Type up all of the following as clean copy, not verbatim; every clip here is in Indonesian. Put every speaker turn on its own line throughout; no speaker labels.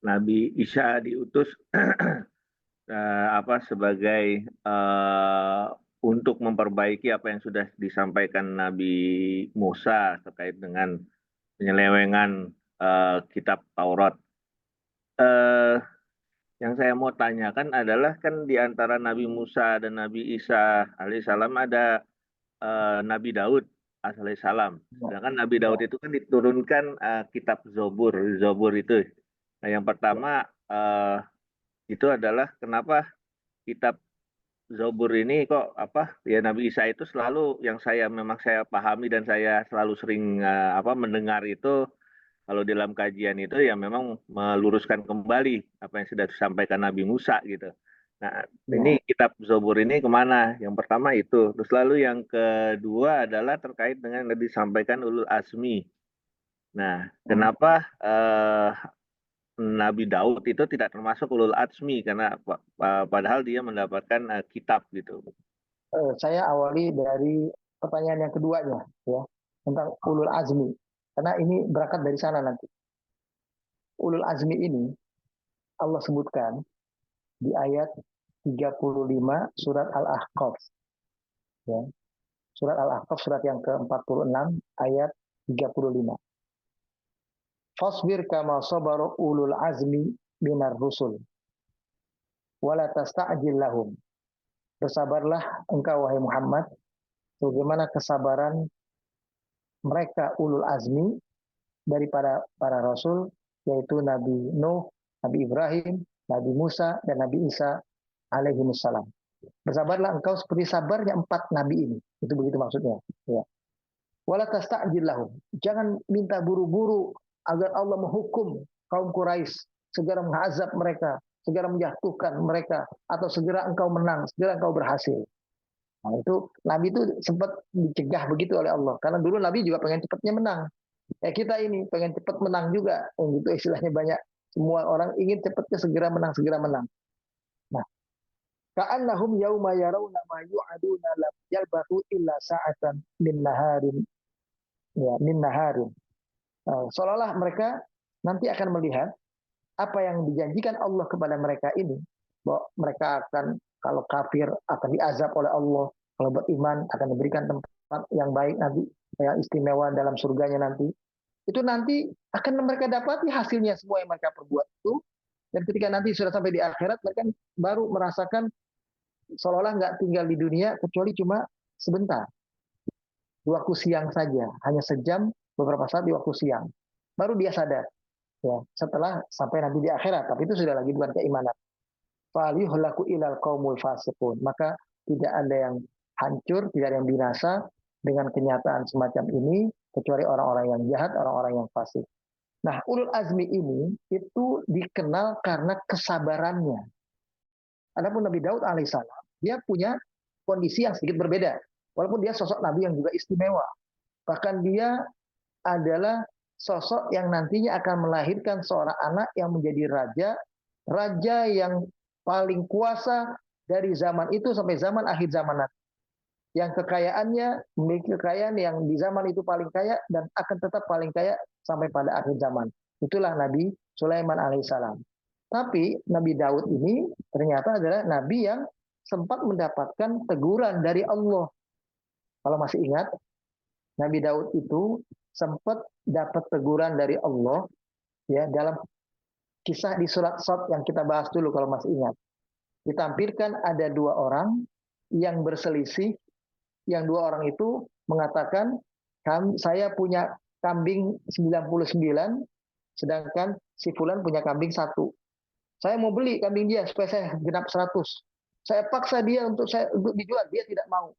Nabi Isa diutus sebagai untuk memperbaiki apa yang sudah disampaikan Nabi Musa terkait dengan penyelewengan kitab Taurat. Eh, yang saya mau tanyakan adalah kan di antara Nabi Musa dan Nabi Isa alaihissalam ada Nabi Daud alaihissalam.
Ya,
Sedangkan Nabi Daud
ya,
itu kan diturunkan kitab Zobur, Zobur itu. Nah, yang
ya.
pertama itu adalah kenapa kitab Zobur ini kok ya Nabi Isa itu selalu yang memang saya pahami dan saya selalu sering mendengar itu kalau dalam kajian itu ya memang meluruskan kembali apa yang sudah disampaikan Nabi Musa gitu. Nah, ini
Ya.
kitab Zobur ini kemana? Yang pertama itu. Terus lalu yang kedua adalah terkait dengan yang disampaikan Ulul Azmi. Nah,
Hmm.
kenapa Nabi Daud itu tidak termasuk Ulul Azmi karena padahal dia mendapatkan kitab gitu.
Saya awali dari pertanyaan yang keduanya, ya, tentang ulul azmi, karena ini berangkat dari sana nanti. Ulul azmi ini Allah sebutkan di ayat 35 surat Al-Ahqaf, ya. Surat Al-Ahqaf surat yang ke-46 ayat 35. Fasbir kama sabaru ulul azmi minar rusul wala tasta'jil lahum. Bersabarlah engkau wahai Muhammad sebagaimana kesabaran mereka ulul azmi daripada para rasul, yaitu Nabi Nuh, Nabi Ibrahim, Nabi Musa, dan Nabi Isa alaihi wassalam. Bersabarlah engkau seperti sabarnya empat nabi ini. Itu begitu maksudnya. Ya. Wala tasta'jil lahum. Jangan minta buru-buru agar Allah menghukum kaum Quraisy, segera mengazab mereka, segera menjatuhkan mereka, atau segera engkau menang, segera engkau berhasil. Nah, itu Nabi itu sempat dicegah begitu oleh Allah. Karena dulu Nabi juga pengen cepatnya menang. Ya kita ini pengen cepat menang juga, gitu istilahnya banyak. Semua orang ingin cepatnya segera menang, segera menang. Nah, ka'annahum yauma yarawna ma yu'aduna lam yalbathu illa sa'atan min naharin, ya, min naharin. Seolah-olah mereka nanti akan melihat apa yang dijanjikan Allah kepada mereka ini, bahwa mereka akan, kalau kafir akan diazab oleh Allah, kalau beriman akan diberikan tempat yang baik nanti, yang istimewa dalam surganya nanti. Itu nanti akan mereka dapati hasilnya semua yang mereka perbuat itu. Dan ketika nanti sudah sampai di akhirat, mereka baru merasakan seolah-olah nggak tinggal di dunia kecuali cuma sebentar, di waktu siang saja, hanya sejam beberapa saat di waktu siang. Baru dia sadar, ya, setelah sampai nanti di akhirat. Tapi itu sudah lagi bukan keimanan. Faliyuhlaku ilal qaumul fasiqun. Maka tidak ada yang hancur, tidak ada yang binasa dengan kenyataan semacam ini kecuali orang-orang yang jahat, orang-orang yang fasik. Nah, ulul azmi ini itu dikenal karena kesabarannya. Adapun Nabi Daud alaihissalam, dia punya kondisi yang sedikit berbeda. Walaupun dia sosok Nabi yang juga istimewa. Bahkan dia adalah sosok yang nantinya akan melahirkan seorang anak yang menjadi raja, raja yang paling kuasa dari zaman itu sampai zaman akhir zaman nanti. Yang kekayaannya memiliki kekayaan yang di zaman itu paling kaya dan akan tetap paling kaya sampai pada akhir zaman. Itulah Nabi Sulaiman alaihissalam. Tapi Nabi Daud ini ternyata adalah Nabi yang sempat mendapatkan teguran dari Allah. Kalau masih ingat, Nabi Daud itu sempat dapat teguran dari Allah, ya, dalam kisah di surat Sot yang kita bahas dulu kalau masih ingat. Ditampilkan ada dua orang yang berselisih, yang dua orang itu mengatakan, saya punya kambing 99, sedangkan si Fulan punya kambing satu. Saya mau beli kambing dia supaya saya genap 100. Saya paksa dia untuk dijual, dia tidak mau.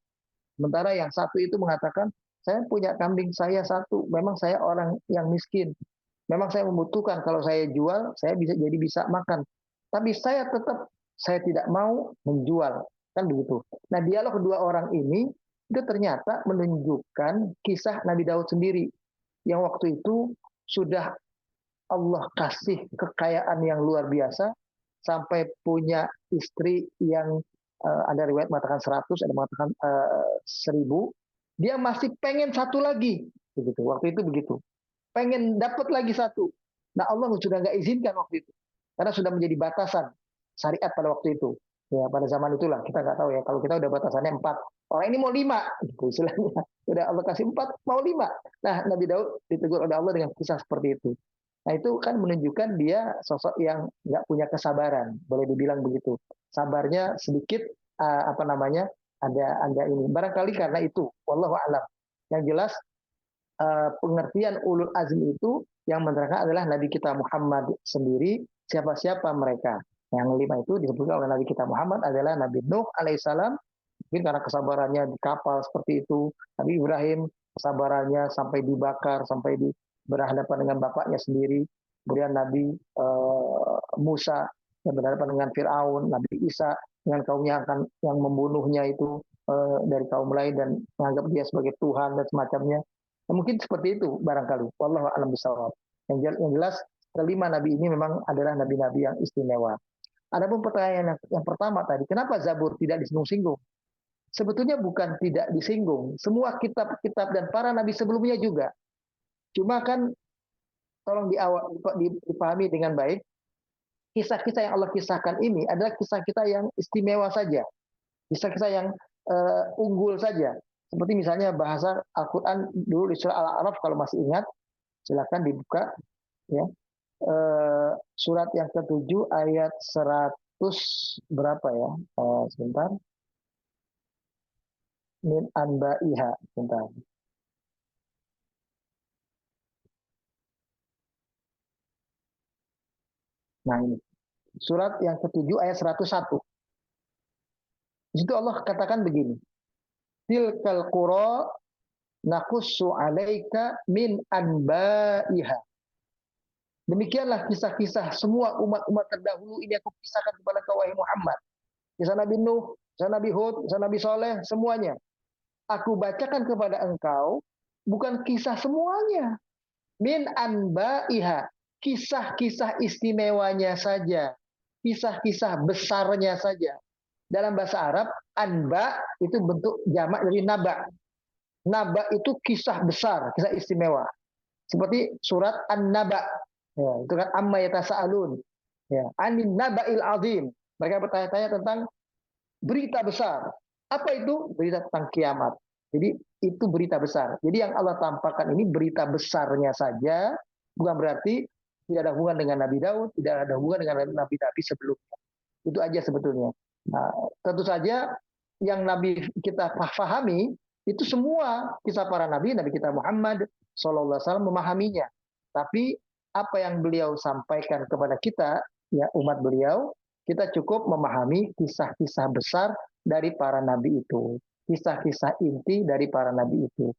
Sementara yang satu itu mengatakan, saya punya kambing saya satu, memang saya orang yang miskin. Memang saya membutuhkan, kalau saya jual, saya bisa makan. Tapi saya tidak mau menjual. Kan begitu. Nah, dialog kedua orang ini itu ternyata menunjukkan kisah Nabi Daud sendiri. Yang waktu itu sudah Allah kasih kekayaan yang luar biasa, sampai punya istri yang ada riwayat mengatakan 100, ada mengatakan 1000. Dia masih pengen satu lagi, begitu. Waktu itu begitu, pengen dapat lagi satu. Nah, Allah sudah nggak izinkan waktu itu. karena sudah menjadi batasan syariat pada waktu itu. Ya, pada zaman itulah kita nggak tahu ya. Kalau kita udah batasannya 4, orang ini mau 5, gitu istilahnya. Udah Allah kasih 4, mau 5. Nah, Nabi Daud ditegur oleh Allah dengan kisah seperti itu. Nah, itu kan menunjukkan dia sosok yang nggak punya kesabaran, boleh dibilang begitu. Sabarnya sedikit, apa namanya, ada ini. Barangkali karena itu, wallahu a'lam. Yang jelas pengertian ulul azmi itu yang menerangkan adalah Nabi kita Muhammad sendiri. Siapa-siapa mereka? Yang 5 itu disebutkan oleh Nabi kita Muhammad adalah Nabi Nuh alaihissalam, mungkin karena kesabarannya di kapal seperti itu. Nabi Ibrahim, kesabarannya sampai dibakar, sampai berhadapan dengan bapaknya sendiri. Kemudian Nabi Musa yang berhadapan dengan Fir'aun, Nabi Isa dengan kaumnya yang membunuhnya itu dari kaum lain dan menganggap dia sebagai Tuhan dan semacamnya. Nah, mungkin seperti itu barangkali. Wallahu a'lam bishawab. Yang jelas kelima nabi ini memang adalah nabi-nabi yang istimewa. Adapun pertanyaan yang pertama tadi, kenapa Zabur tidak disinggung-singgung? Sebetulnya bukan tidak disinggung. Semua kitab-kitab dan para nabi sebelumnya juga. Cuma kan tolong dipahami dengan baik. Kisah-kisah yang Allah kisahkan ini adalah kisah-kisah yang istimewa saja. Kisah-kisah yang unggul saja. Seperti misalnya bahasa Al-Quran dulu di surah Al-A'raf, kalau masih ingat, silakan dibuka. Ya. Surat yang ke-7 ayat 100 berapa ya? Sebentar. Min anba'iha. Sebentar. Nah ini. Surat yang ke-7 ayat 101. Di situ Allah katakan begini. Tilkal qura naqussu 'alaika min anba'iha. Demikianlah kisah-kisah semua umat-umat terdahulu ini aku kisahkan kepada kau wahai Muhammad. Kisah Nabi Nuh, kisah Nabi Hud, kisah Nabi Saleh, semuanya. Aku bacakan kepada engkau bukan kisah semuanya. Min anba'iha, kisah-kisah istimewanya saja. Kisah-kisah besarnya saja. Dalam bahasa Arab, anba itu bentuk jamak dari naba. Naba itu kisah besar, kisah istimewa. Seperti surat An-Naba. Ya, itu kan amma yatasaalun. Ya, anin naba'il azim. Mereka bertanya-tanya tentang berita besar. Apa itu? Berita tentang kiamat. Jadi itu berita besar. Jadi yang Allah tampakkan ini berita besarnya saja, bukan berarti tidak ada hubungan dengan Nabi Daud, tidak ada hubungan dengan nabi-nabi sebelumnya. Itu aja sebetulnya. Nah, tentu saja yang Nabi kita pahami itu semua kisah para nabi, Nabi kita Muhammad SAW memahaminya. Tapi apa yang beliau sampaikan kepada kita, ya umat beliau, kita cukup memahami kisah-kisah besar dari para nabi itu. Kisah-kisah inti dari para nabi itu.